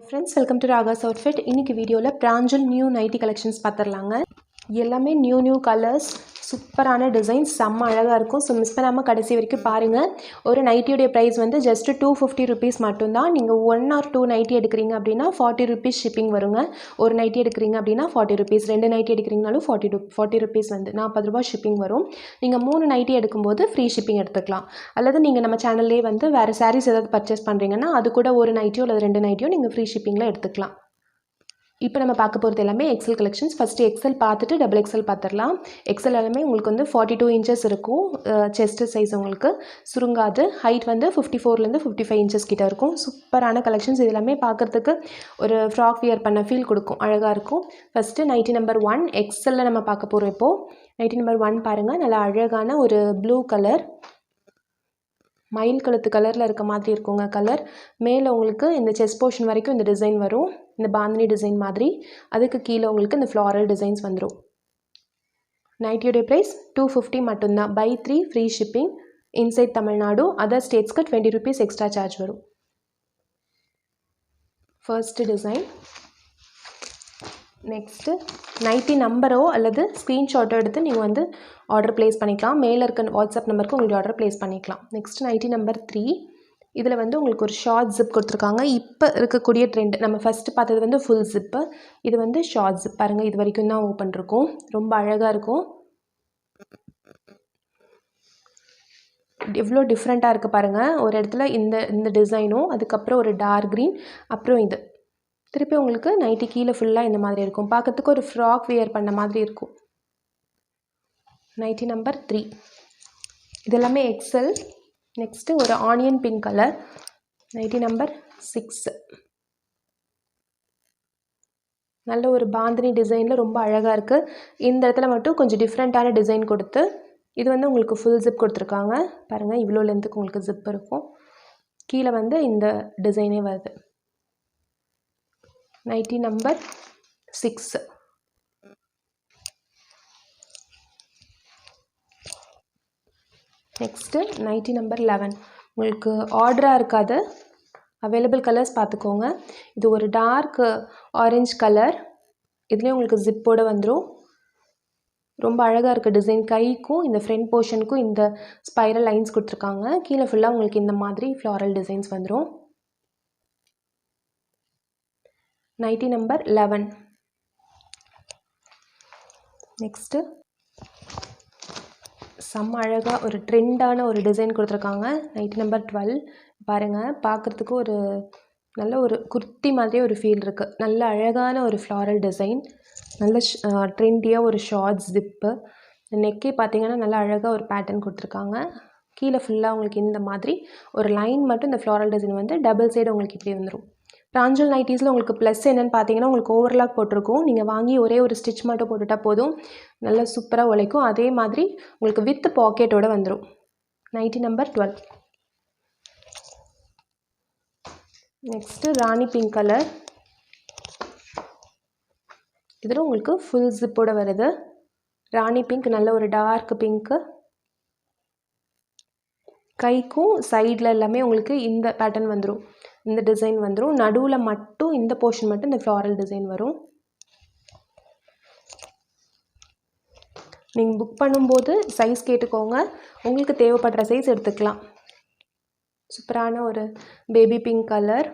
Friends, welcome to Raga's Outfit. இன்னைக்கு வீடியோல பிராஞ்சல் new nightie collections பார்த்துடலாங்க. எல்லாமே நியூ கலர்ஸ், சூப்பரான டிசைன்ஸ், செம்ம அழகாக இருக்கும். ஸோ மிஸ் பண்ணாமல் கடைசி வரைக்கும் பாருங்கள். ஒரு நைட்டியோடைய ப்ரைஸ் வந்து ஜஸ்ட் 250 rupees மட்டும்தான். நீங்கள் 1 or 2 நைட்டி எடுக்கிறீங்க அப்படின்னா 40 rupees ஷிப்பிங் வருங்க. ஒரு நைட்டி எடுக்கிறீங்க அப்படின்னா 40 rupees, 2 நைட்டி எடுக்கிறீங்கனாலும் 40 rupees வந்து 40 ரூபா ஷிப்பிங் வரும். நீங்கள் 3 நைட்டி எடுக்கும்போது ஃப்ரீ ஷிப்பிங் எடுத்துக்கலாம். அல்லது நீங்கள் நம்ம சேனல்லே வந்து வேறு சாரீஸ் ஏதாவது பர்ச்சேஸ் பண்ணுறீங்கன்னா அது கூட ஒரு நைட்டியோ அல்லது 2 நைட்டியோ நீங்கள் ஃப்ரீ ஷிப்பிங்கில் எடுத்துக்கலாம். இப்போ நம்ம பார்க்க போகிறது எல்லாமே எக்ஸல் கலெக்ஷன்ஸ். ஃபஸ்ட்டு எக்ஸல் பார்த்துட்டு டபுள் எக்ஸல் பார்த்துடலாம். எக்ஸல் எல்லாமே உங்களுக்கு வந்து 42 inches இருக்கும். செஸ்ட்டு சைஸ் உங்களுக்கு சுருங்காது. ஹைட் வந்து 54லேருந்து 55 inches கிட்ட இருக்கும். சூப்பரான கலெக்ஷன்ஸ். இது எல்லாமே பார்க்குறதுக்கு ஒரு ஃப்ராக் வியர் பண்ண ஃபீல் கொடுக்கும், அழகாக இருக்கும். ஃபஸ்ட்டு நைட்டி நம்பர் 1 எக்ஸலில் நம்ம பார்க்க போகிறோம். இப்போது நைட்டி நம்பர் 1 பாருங்கள். நல்லா அழகான ஒரு ப்ளூ கலர், மயில் கழுத்து கலரில் இருக்க மாதிரி இருக்குங்க கலர். மேலே உங்களுக்கு இந்த செஸ்ட் போர்ஷன் வரைக்கும் இந்த டிசைன் வரும், இந்த பாந்தினி டிசைன் மாதிரி. அதுக்கு கீழே உங்களுக்கு இந்த ஃப்ளாரல் டிசைன்ஸ் வந்துடும். நைட்டியோடைய ப்ரைஸ் 250 மட்டும்தான். Buy 3 free shipping. Inside Tamil Nadu. Other ஸ்டேட்ஸ்க்கு 20 rupees எக்ஸ்ட்ரா சார்ஜ் வரும். First design. நெக்ஸ்ட்டு நைட்டி நம்பரோ அல்லது ஸ்க்ரீன்ஷாட்டோ எடுத்து நீங்கள் வந்து ஆர்டர் ப்ளேஸ் பண்ணிக்கலாம். மேலே இருக்க வாட்ஸ்அப் நம்பருக்கு உங்களுக்கு ஆர்டர் ப்ளேஸ் பண்ணிக்கலாம். Next nightie number 3. இதில் வந்து உங்களுக்கு ஒரு ஷார்ட் ஜிப் கொடுத்துருக்காங்க. இப்போ இருக்கக்கூடிய ட்ரெண்ட், நம்ம ஃபஸ்ட்டு பார்த்தது வந்து ஃபுல் ஜிப்பு, இது வந்து ஷார்ட் ஜிப். பாருங்கள், இது வரைக்கும் தான் ஓப்பன் இருக்கும். ரொம்ப அழகாக இருக்கும். எவ்வளோ டிஃப்ரெண்ட்டாக இருக்குது பாருங்கள். ஒரு இடத்துல இந்த டிசைனும், அதுக்கப்புறம் ஒரு டார்க் க்ரீன், அப்புறம் இது திருப்பி உங்களுக்கு நைட்டி கீழே ஃபுல்லாக இந்த மாதிரி இருக்கும். பார்க்கறதுக்கு ஒரு ஃப்ராக் வியர் பண்ண மாதிரி இருக்கும். Nighty number 3. இதெல்லாமே எக்ஸல். நெக்ஸ்ட்டு ஒரு onion pink colour. Nighty number 6. நல்ல ஒரு பாந்தினி டிசைனில் ரொம்ப அழகாக இருக்குது. இந்த இடத்துல மட்டும் கொஞ்சம் டிஃப்ரெண்ட்டான டிசைன் கொடுத்து இது வந்து உங்களுக்கு ஃபுல் ஜிப் கொடுத்துருக்காங்க. பாருங்கள், இவ்வளோ லென்த்துக்கு உங்களுக்கு ஜிப் இருக்கும். கீழே வந்து இந்த டிசைனே வருது. Nightie number 6. Next nighty number 11. உங்களுக்கு ஆர்டராக இருக்காது, அவைலபிள் கலர்ஸ் பார்த்துக்கோங்க. இது ஒரு டார்க் ஆரஞ்சு கலர். இதுலேயும் உங்களுக்கு ஜிப்போடு வந்துடும். ரொம்ப அழகாக இருக்குது டிசைன். கைக்கும் இந்த ஃப்ரண்ட் போர்ஷனுக்கும் இந்த ஸ்பைரல் லைன்ஸ் கொடுத்துருக்காங்க. கீழே ஃபுல்லாக உங்களுக்கு இந்த மாதிரி ஃப்ளாரல் டிசைன்ஸ் வந்துடும். Nighty number 11. நெக்ஸ்ட்டு செம்ம அழகாக ஒரு ட்ரெண்டான ஒரு டிசைன் கொடுத்துருக்காங்க. Nightie number 12. பாருங்கள், பார்க்குறதுக்கு ஒரு நல்ல ஒரு குர்த்தி மாதிரியே ஒரு ஃபீல் இருக்குது. நல்ல அழகான ஒரு ஃப்ளாரல் டிசைன், நல்ல ட்ரெண்டியாக ஒரு ஷார்ட் ஜிப்பு. நெக்கே பார்த்தீங்கன்னா நல்லா அழகாக ஒரு பேட்டர்ன் கொடுத்துருக்காங்க. கீழே ஃபுல்லாக உங்களுக்கு இந்த மாதிரி ஒரு லைன் மட்டும் இந்த ஃப்ளாரல் டிசைன் வந்து டபுள் சைடு உங்களுக்கு இப்படி வந்துடும். பிராஞ்சல் நைட்டிஸில் உங்களுக்கு ப்ளஸ் என்னென்னு பார்த்தீங்கன்னா உங்களுக்கு ஓவர்லாக் போட்டிருக்கும். நீங்கள் வாங்கி ஒரே ஒரு ஸ்டிச் மட்டும் போட்டுட்டால் போதும், நல்லா சூப்பராக உழைக்கும். அதே மாதிரி உங்களுக்கு வித் பாக்கெட்டோடு வந்துடும். Nighty number 12. நெக்ஸ்ட்டு ராணி பிங்க் கலர். இதில் உங்களுக்கு ஃபுல் ஜிப்போடு வருது. ராணி பிங்க், நல்ல ஒரு டார்க் பிங்க்கு. கைக்கும் சைடில் எல்லாமே உங்களுக்கு இந்த பேட்டர்ன் வந்துடும், இந்த டிசைன் வந்துடும். நடுவில் மட்டும் இந்த போர்ஷன் மட்டும் இந்த ஃப்ளாரல் டிசைன் வரும். நீங்கள் புக் பண்ணும்போது சைஸ் கேட்டுக்கோங்க, உங்களுக்கு தேவைப்படுற சைஸ் எடுத்துக்கலாம். சூப்பரான ஒரு பேபி பிங்க் கலர்.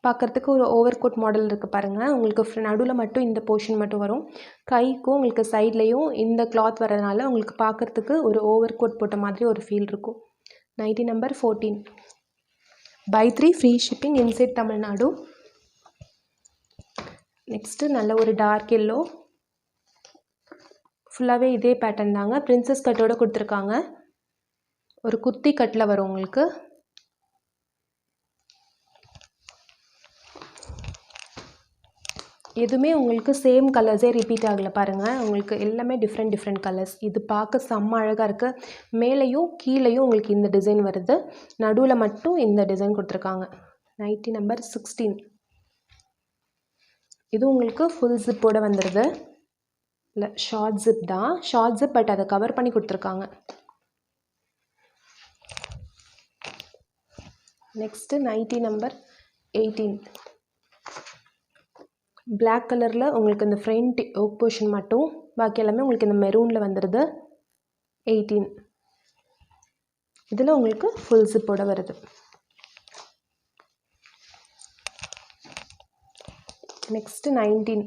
பார்க்குறதுக்கு ஒரு ஓவர் கோட் மாடல் இருக்குது பாருங்கள். உங்களுக்கு நடுவில் மட்டும் இந்த போர்ஷன் மட்டும் வரும். கைக்கும் உங்களுக்கு சைட்லேயும் இந்த கிளாத் வரதுனால உங்களுக்கு பார்க்குறதுக்கு ஒரு ஓவர் கோட் போட்ட மாதிரி ஒரு ஃபீல் இருக்கும். Nighty number 14. Buy 3 free shipping. Inside Tamil Nadu. Next நல்ல ஒரு டார்க் எல்லோ. ஃபுல்லாகவே இதே பேட்டர்ன் தாங்க. பிரின்சஸ் கட்டோடு கொடுத்துருக்காங்க. ஒரு குர்த்தி கட்டில் வரும் உங்களுக்கு. எதுவுமே உங்களுக்கு சேம் கலர்ஸே ரிப்பீட் ஆகலை பாருங்கள். உங்களுக்கு எல்லாமே டிஃப்ரெண்ட் கலர்ஸ். இது பார்க்க செம்ம அழகாக இருக்குது. மேலேயும் கீழேயும் உங்களுக்கு இந்த டிசைன் வருது. நடுவில் மட்டும் இந்த டிசைன் கொடுத்துருக்காங்க. Nightie number 16. இது உங்களுக்கு ஃபுல் ஜிப்போடு வந்துடுது. இல்லை, ஷார்ட் ஜிப் தான். ஷார்ட் ஜிப், பட் அதை கவர் பண்ணி கொடுத்துருக்காங்க. Next nighty number 18. Black கலரில் உங்களுக்கு இந்த ஃப்ரண்ட் ஒர்க் போர்ஷன் மட்டும், பாக்கி எல்லாமே உங்களுக்கு இந்த மெரூனில் வந்துடுது. 18. இதில் உங்களுக்கு ஃபுல் ஜிப்போட வருது. நெக்ஸ்ட்டு 19.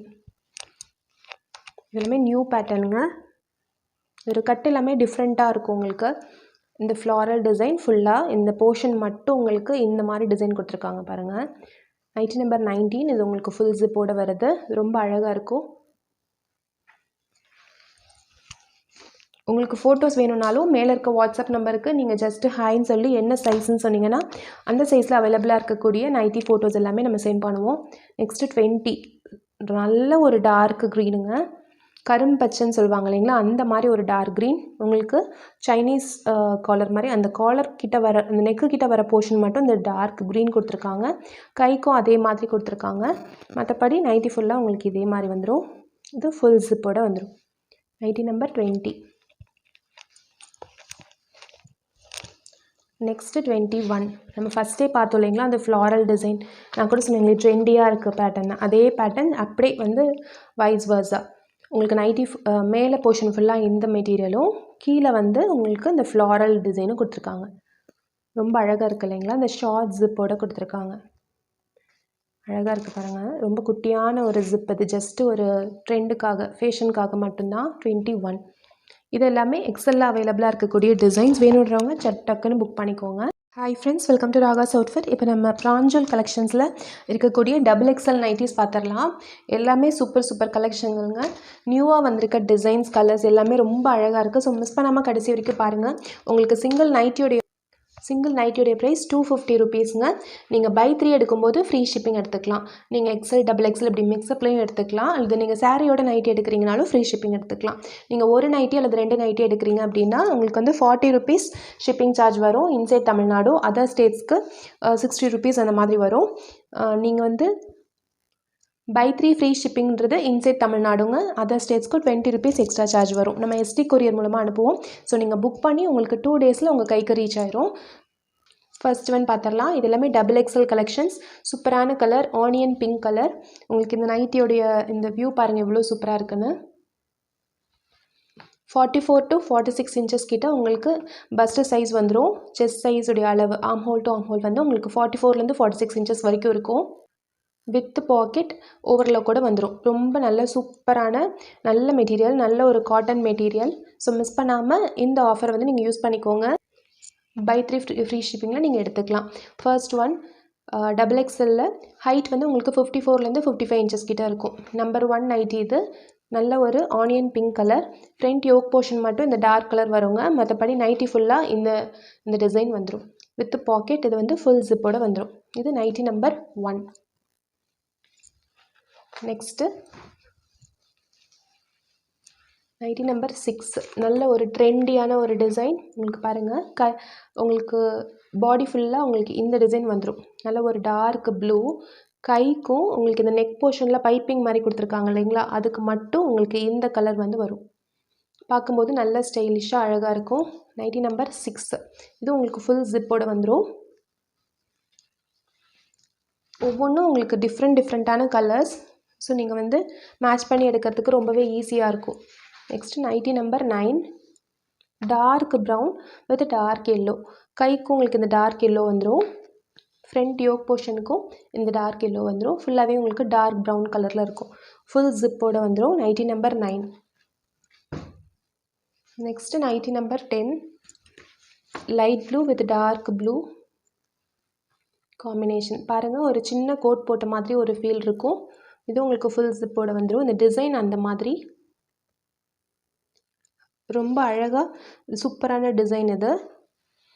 இதெல்லாமே நியூ பேட்டர்னுங்க. ஒரு கட் எல்லாமே டிஃப்ரெண்ட்டாக இருக்கும் உங்களுக்கு. இந்த ஃப்ளாரல் டிசைன் ஃபுல்லாக இந்த போர்ஷன் மட்டும் உங்களுக்கு இந்த மாதிரி டிசைன் கொடுத்துருக்காங்க பாருங்கள். Nightie number 19. இது உங்களுக்கு ஃபுல் ஜிப்போட வருது. ரொம்ப அழகாக இருக்கும். உங்களுக்கு ஃபோட்டோஸ் வேணும்னாலும் மேலே இருக்க வாட்ஸ்அப் நம்பருக்கு நீங்கள் ஜஸ்ட்டு ஹாய்ன்னு சொல்லி என்ன சைஸ்ன்னு சொன்னீங்கன்னா அந்த சைஸில் அவைலபிளாக இருக்கக்கூடிய நைட்டி ஃபோட்டோஸ் எல்லாமே நம்ம சென்ட் பண்ணுவோம். நெக்ஸ்ட்டு 20. நல்ல ஒரு டார்க் க்ரீனுங்க. கரும்பச்சைன்னு சொல்லுவாங்க இல்லைங்களா, அந்த மாதிரி ஒரு டார்க் க்ரீன். உங்களுக்கு சைனீஸ் காலர் மாதிரி அந்த காலர் கிட்ட வர அந்த நெக்கு கிட்ட வர போர்ஷன் மட்டும் இந்த டார்க் க்ரீன் கொடுத்துருக்காங்க. கைக்கும் அதே மாதிரி கொடுத்துருக்காங்க. மற்றபடி நைட்டி ஃபுல்லாக உங்களுக்கு இதே மாதிரி வந்துடும். இது ஃபுல் ஜிப்போட வந்துடும். Nighty number 20. நெக்ஸ்ட்டு 21. நம்ம ஃபஸ்ட்டே பார்த்தோம் இல்லைங்களா, அந்த ஃப்ளாரல் டிசைன். நான் கூட சொன்னேன் ட்ரெண்டியாக இருக்குது பேட்டர்ன். அதே பேட்டர்ன் அப்படியே வந்து வைஸ் வர்ஸா உங்களுக்கு நைட்டி மேலே போர்ஷன் ஃபுல்லாக இந்த மெட்டீரியலும், கீழே வந்து உங்களுக்கு இந்த ஃப்ளாரல் டிசைனும் கொடுத்துருக்காங்க. ரொம்ப அழகாக இருக்குது இல்லைங்களா. இந்த ஷார்ட் ஜிப்போட கொடுத்துருக்காங்க. அழகாக இருக்குது பாருங்கள். ரொம்ப குட்டியான ஒரு ஜிப். அது ஜஸ்ட்டு ஒரு ட்ரெண்டுக்காக ஃபேஷனுக்காக மட்டும்தான். 21. இது எல்லாமே எக்ஸலில் அவைலபிளாக இருக்கக்கூடிய டிசைன்ஸ். வேணுன்றவங்க டக்குன்னு புக் பண்ணிக்கோங்க. Hi friends, welcome to Raga's outfit. இப்போ நம்ம பிராஞ்சல் கலெக்ஷன்ஸில் இருக்கக்கூடிய XXL நைட்டிஸ் பார்த்துடலாம். எல்லாமே சூப்பர் கலெக்ஷனுங்க. நியூவாக வந்திருக்க டிசைன்ஸ், கலர்ஸ் எல்லாமே ரொம்ப அழகாக இருக்குது. ஸோ மிஸ் பண்ணாமல் கடைசி வரைக்கும் பாருங்கள். உங்களுக்கு சிங்கிள் நைட்டியோடைய ப்ரைஸ் 250 ருபீஸுங்க. நீங்கள் பை 3 எடுக்கும்போது ஃப்ரீ ஷிப்பிங் எடுத்துக்கலாம். நீங்கள் XL, XXL இப்படி மிக்ஸ்அப்லையும் எடுத்துக்கலாம். அல்லது நீங்கள் சாரியோட நைட்டி எடுக்கிறீங்கனாலும் ஃப்ரீ ஷிப்பிங் எடுத்துக்கலாம். நீங்கள் ஒரு நைட்டி அல்லது 2 நைட்டி எடுக்கிறீங்க அப்படின்னா உங்களுக்கு வந்து 40 ருபீஸ் ஷிப்பிங் சார்ஜ் வரும். இன்சைட் தமிழ்நாடு. அதர் ஸ்டேட்ஸ்க்கு 60 ருபீஸ் அந்த மாதிரி வரும். நீங்கள் வந்து பை 3 ஃப்ரீ ஷிப்பிங்கிறது இன்சைட் தமிழ்நாடுங்க. அதர் ஸ்டேட்ஸ்க்கு 20 ருபீஸ் எக்ஸ்ட்ரா சார்ஜ் வரும். நம்ம SD கொரியர் மூலமாக அனுப்புவோம். ஸோ நீங்கள் புக் பண்ணி உங்களுக்கு 2 டேஸில் உங்கள் கைக்கு ரீச் ஆயிரும். ஃபர்ஸ்ட் ஒன் பார்த்துடலாம். இது எல்லாமே XXL கலெக்ஷன்ஸ். சூப்பரான கலர், ஆனியன் பிங்க் கலர். உங்களுக்கு இந்த நைட்டியோடைய இந்த வியூ பாருங்கள் எவ்வளோ சூப்பராக இருக்குன்னு. 44 to 46 இன்ச்சஸ் கிட்ட உங்களுக்கு பஸ்ட்டு சைஸ் வந்துடும். செஸ்ட் சைஸுடைய அளவு arm whole to arm whole வந்து உங்களுக்கு 44லேருந்து 46 இன்ச்சஸ் வரைக்கும் இருக்கும். வித் பாக்கெட் ஓவரில் கூட வந்துடும். ரொம்ப நல்ல சூப்பரான நல்ல மெட்டீரியல், நல்ல ஒரு காட்டன் மெட்டீரியல். ஸோ மிஸ் பண்ணாமல் இந்த ஆஃபர் வந்து நீங்கள் யூஸ் பண்ணிக்கோங்க. பை 3 ஃப்ரீ ஷிப்பிங்கில் நீங்கள் எடுத்துக்கலாம். ஃபர்ஸ்ட் ஒன் XXL ஹைட் வந்து உங்களுக்கு 54லேருந்து 55 இன்ச்சஸ் கிட்ட இருக்கும். நம்பர் 1 நைட்டி இது. நல்ல ஒரு onion pink colour. Front yoke portion மட்டும் இந்த டார்க் கலர் வருங்க. மற்றபடி நைட்டி ஃபுல்லாக இந்த டிசைன் வந்துடும். With packet. இது வந்து ஃபுல் ஜிப்போட வந்துடும். இது nightie number 1. Next nighty number 6. நல்ல ஒரு ட்ரெண்டியான ஒரு டிசைன். உங்களுக்கு பாருங்கள், உங்களுக்கு பாடி ஃபுல்லாக உங்களுக்கு இந்த டிசைன் வந்துடும். நல்ல ஒரு டார்க் ப்ளூ. கைக்கும் உங்களுக்கு இந்த நெக் போர்ஷனில் பைப்பிங் மாதிரி கொடுத்துருக்காங்க இல்லைங்களா, அதுக்கு மட்டும் உங்களுக்கு இந்த கலர் வந்து வரும். பார்க்கும்போது நல்ல ஸ்டைலிஷாக அழகாக இருக்கும். Nighty number 6. இது உங்களுக்கு ஃபுல் ஜிப்போட வந்துடும். ஒவ்வொன்றும் உங்களுக்கு டிஃப்ரெண்ட்டான கலர்ஸ். ஸோ நீங்கள் வந்து மேட்ச் பண்ணி எடுக்கிறதுக்கு ரொம்பவே ஈஸியாக இருக்கும். Next nighty number 9. Dark brown with dark yellow. கைக்கும் உங்களுக்கு இந்த டார்க் எல்லோ வந்துடும். ஃப்ரண்ட் யோக் போர்ஷனுக்கும் இந்த டார்க் எல்லோ வந்துடும். ஃபுல்லாகவே உங்களுக்கு டார்க் ப்ரௌன் கலரில் இருக்கும். ஃபுல் ஜிப்போட வந்துடும். Nighty number 9. Next nighty number 10. Light blue with dark blue combination. பாருங்கள், ஒரு சின்ன கோட் போட்ட மாதிரி ஒரு ஃபீல் இருக்கும். இது உங்களுக்கு ஃபுல் ஜிப்போட வந்துடும். இந்த டிசைன் அந்த மாதிரி ரொம்ப அழகாக சூப்பரான டிசைன். இது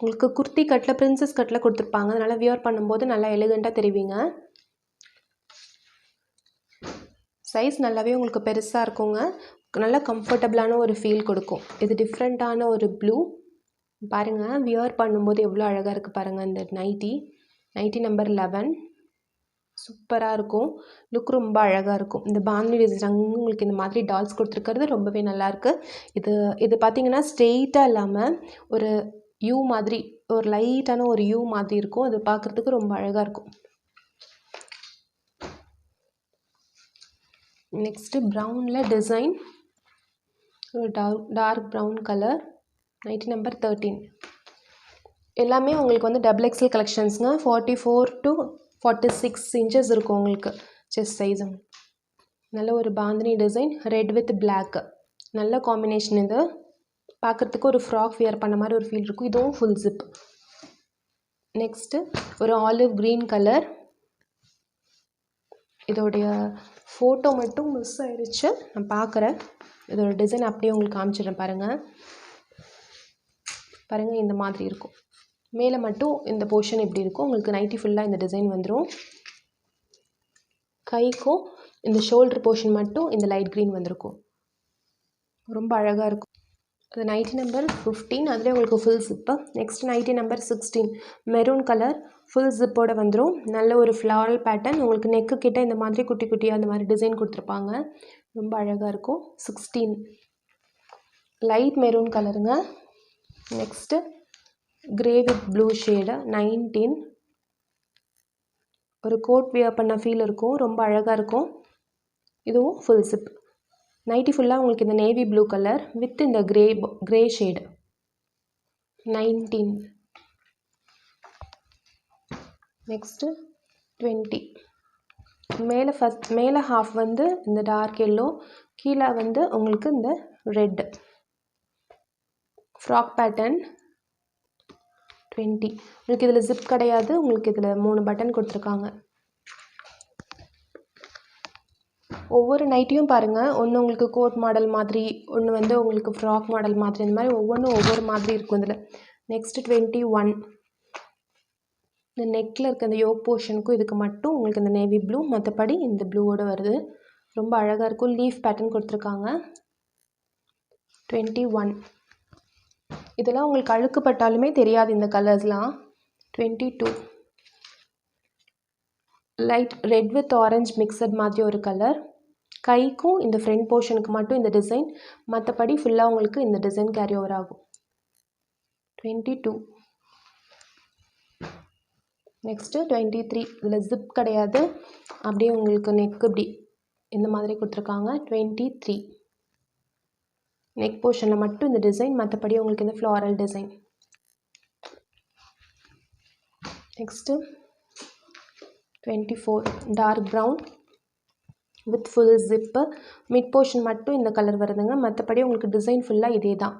உங்களுக்கு குர்த்தி கட்டில், பிரின்சஸ் கட்டில் கொடுத்துருப்பாங்க. அதனால் வியர் பண்ணும்போது நல்லா எலிகண்ட்டாக தெரிவிங்க. சைஸ் நல்லாவே உங்களுக்கு பெருசாக இருக்குங்க. நல்லா கம்ஃபர்டபுளான ஒரு ஃபீல் கொடுக்கும். இது டிஃப்ரெண்ட்டான ஒரு ப்ளூ. பாருங்கள், வியர் பண்ணும்போது எவ்வளோ அழகாக இருக்குது பாருங்கள் இந்த நைட்டி நம்பர் 11. சூப்பராக இருக்கும். லுக் ரொம்ப அழகாக இருக்கும். இந்த பாந்தினி டிசைன் உங்களுக்கு இந்த மாதிரி டால்ஸ் கொடுத்துருக்கிறது ரொம்பவே நல்லாயிருக்கு. இது பார்த்திங்கன்னா ஸ்ட்ரெயிட்டாக இல்லாமல் ஒரு யூ மாதிரி, ஒரு லைட்டான ஒரு யூ மாதிரி இருக்கும். அது பார்க்குறதுக்கு ரொம்ப அழகாக இருக்கும். நெக்ஸ்ட்டு ப்ரௌனில் டிசைன், ஒரு dark brown colour, nighty number 13. எல்லாமே உங்களுக்கு வந்து டபுள் எக்ஸல் கலெக்ஷன்ஸுங்க. 44 to 46 இன்ச்சஸ் இருக்கும் உங்களுக்கு செஸ்ட் சைஸுங்க. நல்ல ஒரு bandhani design, red with black, நல்ல காம்பினேஷன். இது பார்க்குறதுக்கு ஒரு ஃப்ராக் வியர் பண்ண மாதிரி ஒரு ஃபீல் இருக்கும். இதுவும் ஃபுல் ஜிப். நெக்ஸ்ட்டு ஒரு ஆலிவ் க்ரீன் கலர். இதோடைய ஃபோட்டோ மட்டும் மிஸ் ஆயிடுச்சு, நான் பார்க்குறேன். இதோட டிசைன் அப்படியே உங்களுக்கு காமிச்சிடுறேன் பாருங்கள். இந்த மாதிரி இருக்கும். மேலே மட்டும் இந்த போர்ஷன் இப்படி இருக்கும். உங்களுக்கு நைட்டி ஃபுல்லாக இந்த டிசைன் வந்துடும். கைக்கும் இந்த ஷோல்டர் போர்ஷன் மட்டும் இந்த லைட் க்ரீன் வந்திருக்கும். ரொம்ப அழகாக இருக்கும். அது நைட்டி நம்பர் 15, அதிலே உங்களுக்கு full zip. Next nightie number 16, maroon colour, full ஜிப்போட வந்துடும். நல்ல ஒரு ஃப்ளாரல் பேட்டர்ன். உங்களுக்கு நெக்கு கிட்ட இந்த மாதிரி குட்டி குட்டியாக அந்த மாதிரி டிசைன் கொடுத்துருப்பாங்க. ரொம்ப அழகாக இருக்கும். 16 லைட் மெரூன் கலருங்க. Next grey with blue shade, 19. ஒரு கோட் வியர் பண்ண ஃபீல் இருக்கும். ரொம்ப அழகாக இருக்கும். இதுவும் ஃபுல் ஜிப். நைட்டி ஃபுல்லாக உங்களுக்கு இந்த நேவி ப்ளூ கலர் வித் இந்த கிரே ஷேடு, 19. நெக்ஸ்ட்டு 20. மேலே ஹாஃப் வந்து இந்த டார்க் எல்லோ, கீழே வந்து உங்களுக்கு இந்த ரெட் ஃப்ராக் பேட்டர்ன், 20. உங்களுக்கு இதில் ஜிப் கிடையாது. உங்களுக்கு இதில் 3 பட்டன் கொடுத்துருக்காங்க. ஒவ்வொரு நைட்டியும் பாருங்கள், ஒன்று உங்களுக்கு கோட் மாடல் மாதிரி, ஒன்று வந்து உங்களுக்கு ஃப்ராக் மாடல் மாதிரி, இந்த மாதிரி ஒவ்வொன்றும் ஒவ்வொரு மாதிரி இருக்கும் இதில். நெக்ஸ்ட்டு 21. இந்த நெக்கில் இருக்க இந்த யோக் போர்ஷனுக்கும் இதுக்கு மட்டும் உங்களுக்கு இந்த நேவி ப்ளூ, மற்றபடி இந்த ப்ளூவோடு வருது. ரொம்ப அழகாக இருக்கும். லீஃப் பேட்டர்ன் கொடுத்துருக்காங்க. 21. இதெல்லாம் உங்களுக்கு அழுக்குப்பட்டாலுமே தெரியாது இந்த கலர்ஸ்லாம். 22. Light red with orange mixed மாதிரி ஒரு கலர். கைக்கும் இந்த ஃப்ரண்ட் போர்ஷனுக்கு மட்டும் இந்த டிசைன், மற்றபடி ஃபுல்லாக உங்களுக்கு இந்த டிசைன் கேரி ஓவர் ஆகும். 22. நெக்ஸ்ட்டு 23. இதில் ஜிப் கிடையாது. அப்படியே உங்களுக்கு நெக்கு இப்படி இந்த மாதிரி கொடுத்துருக்காங்க. 23. நெக் போர்ஷனில் மட்டும் இந்த டிசைன், மற்றபடி உங்களுக்கு இந்த floral design. Next 24. Dark brown with full zip. Mid portion மட்டும் இந்த கலர் வருதுங்க. மற்றபடி உங்களுக்கு டிசைன் ஃபுல்லாக இதே தான்.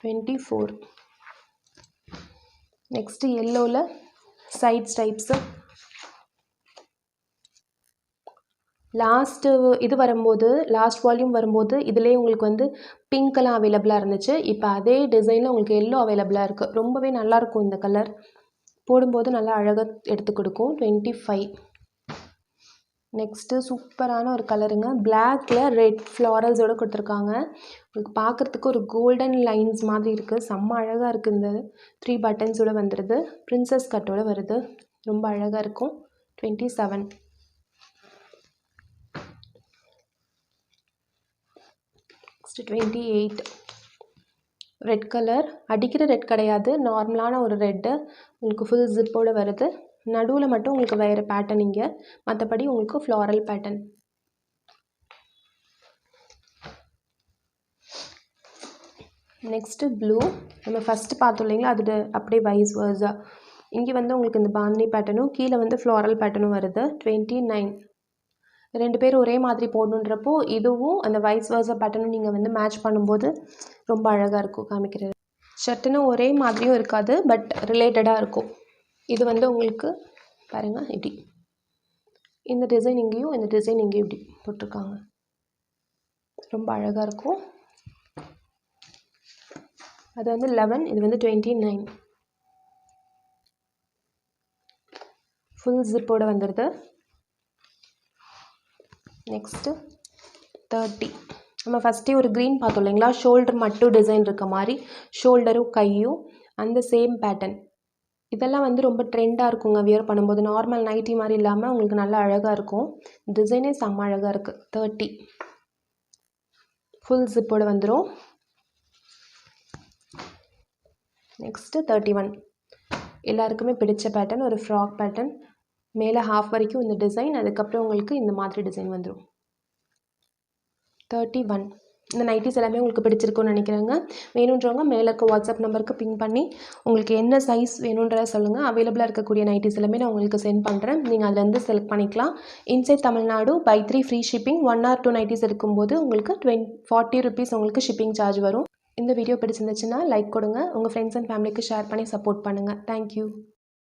24. நெக்ஸ்ட்டு எல்லோவில் சைட் ஸ்டைப்ஸு. இது வரும்போது லாஸ்ட் வால்யூம் வரும்போது இதிலே உங்களுக்கு வந்து பிங்க்கெல்லாம் அவைலபிளாக இருந்துச்சு. இப்போ அதே டிசைனில் உங்களுக்கு எல்லோ அவைலபிளாக இருக்குது. ரொம்பவே நல்லாயிருக்கும் இந்த கலர். போடும்போது நல்லா அழகாக எடுத்து கொடுக்கும். 25. நெக்ஸ்ட்டு சூப்பரான ஒரு கலருங்க. பிளாக்கில் ரெட் ஃப்ளாரல்ஸோடு கொடுத்துருக்காங்க. உங்களுக்கு பார்க்குறதுக்கு ஒரு கோல்டன் லைன்ஸ் மாதிரி இருக்குது. செம்ம அழகாக இருக்குது. இந்த 3 பட்டன்ஸோடு வந்துடுது. பிரின்சஸ் கட்டோடு வருது. ரொம்ப அழகாக இருக்கும். 27. நெக்ஸ்ட்டு 28. Red colour. அடிக்கிற ரெட் கிடையாது, நார்மலான ஒரு ரெட்டு. உங்களுக்கு ஃபுல் ஜிப்போடு வருது. நடுவில் மட்டும் உங்களுக்கு வேறு பேட்டர்ன் இங்கே, மற்றபடி உங்களுக்கு ஃப்ளாரல் பேட்டர்ன். Next blue. நம்ம ஃபஸ்ட்டு பார்த்தோம் இல்லைங்களா, அது அப்படியே வைஸ் வர்ஸா. இங்கே வந்து உங்களுக்கு இந்த பாந்தினி பேட்டர்னும் கீழே வந்து ஃப்ளாரல் பேட்டர்னும் வருது. 29. 2 பேரும் ஒரே மாதிரி போடணுன்றப்போ இதுவும் அந்த வைஸ் வர்ஸா பேட்டர்னும் நீங்கள் வந்து மேட்ச் பண்ணும்போது ரொம்ப அழகாக இருக்கும் காமிக்கிறது. ஷர்ட்டுன்னு ஒரே மாதிரியும் இருக்காது, பட் ரிலேட்டடாக இருக்கும். இது வந்து உங்களுக்கு பாருங்கள் இப்படி இந்த டிசைன் இங்கேயும் இந்த டிசைன் இங்கேயும் இப்படி போட்டிருக்காங்க. ரொம்ப அழகாக இருக்கும். அது வந்து 11, இது வந்து 29. ஃபுல் ஜிப்போடு வந்துடுது. நெக்ஸ்ட்டு 30. நம்ம ஃபஸ்ட்டே ஒரு க்ரீன் பார்த்தோம் இல்லைங்களா, ஷோல்டர் மட்டும் டிசைன் இருக்க மாதிரி, ஷோல்டரும் கையும் அந்த சேம் பேட்டர்ன். இதெல்லாம் வந்து ரொம்ப ட்ரெண்டாக இருக்குங்க வியர் பண்ணும்போது. நார்மல் நைட்டி மாதிரி இல்லாமல் உங்களுக்கு நல்லா அழகாக இருக்கும். டிசைனே செம்ம அழகாக இருக்குது. 30. ஃபுல் ஜிப்போடு வந்துடும். நெக்ஸ்ட்டு 31. எல்லாருக்குமே பிடிச்ச பேட்டர்ன், ஒரு ஃப்ராக் பேட்டர்ன். மேலே ஹாஃப் வரைக்கும் இந்த டிசைன், அதுக்கப்புறம் உங்களுக்கு இந்த மாதிரி டிசைன் வந்துடும். 31. இந்த நைட்டிஸ் எல்லாமே உங்களுக்கு பிடிச்சிருக்குன்னு நினைக்கிறேங்க. வேணுன்றவங்க மேலே இருக்க வாட்ஸ்அப் நம்பருக்கு பின் பண்ணி உங்களுக்கு என்ன சைஸ் வேணுன்றதை சொல்லுங்கள். அவைலபிளாக இருக்கக்கூடிய நைட்டிஸ் எல்லாமே நான் உங்களுக்கு சென்ட் பண்ணுறேன். நீங்கள் அதிலேருந்து செலக்ட் பண்ணிக்கலாம். Inside Tamil Nadu buy 3 free shipping. 1 or 2 nighties எடுக்கும்போது உங்களுக்கு 40 rupees உங்களுக்கு ஷிப்பிங் சார்ஜ் வரும். இந்த வீடியோ பிடிச்சிருந்துச்சுன்னா லைக் கொடுங்க. உங்கள் ஃப்ரெண்ட்ஸ் அண்ட் ஃபேமிலிக்கு ஷேர் பண்ணி சப்போர்ட் பண்ணுங்கள். தேங்க்யூ.